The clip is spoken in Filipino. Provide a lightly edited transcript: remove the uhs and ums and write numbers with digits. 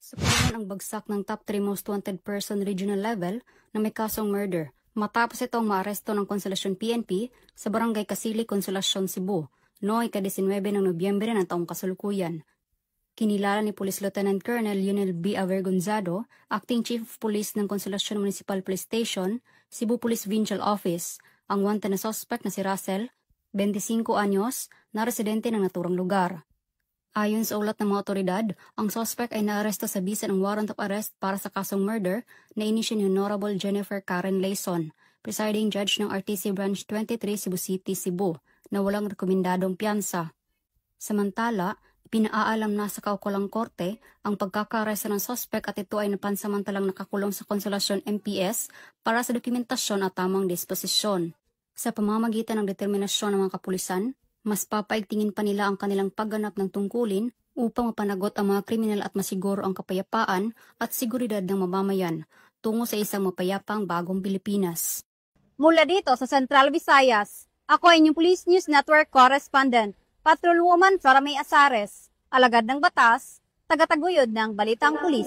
Sa Pilipinas ang bagsak ng top 3 most wanted person regional level na may kasong murder matapos itong maaresto ng Konsolasyon PNP sa Barangay Kasili, Konsolasyon, Cebu noong ika-19 ng Nobyembre ng taong kasalukuyan. Kinilala ni Police Lieutenant Colonel Yunel B. Avergonzado, Acting Chief of Police ng Konsolasyon Municipal Police Station, Cebu Police Provincial Office, ang wanted na suspect na si Russell, 25 anyos, na residente ng naturang lugar. Ayon sa ulat ng mga otoridad, ang suspect ay naaresto sa bisa ng warrant of arrest para sa kasong murder na inisyu ni Honorable Jennifer Karen Layson, presiding judge ng RTC Branch 23 Cebu City, Cebu, na walang rekomendadong piyansa. Samantala, pinaalam na sa kaukulang korte ang pagkakaaresta ng suspect at ito ay napansamantalang nakakulong sa Konsolasyon MPS para sa dokumentasyon at tamang disposisyon. Sa pamamagitan ng determinasyon ng mga kapulisan, mas papaigtingin pa nila ang kanilang pagganap ng tungkulin upang mapanagot ang mga kriminal at masiguro ang kapayapaan at seguridad ng mamamayan tungo sa isang mapayapang bagong Pilipinas. Mula dito sa Central Visayas, ako ay inyong Police News Network Correspondent, Patrolwoman Flora May Asares, alagad ng batas, tagataguyod ng Balitang Pulis.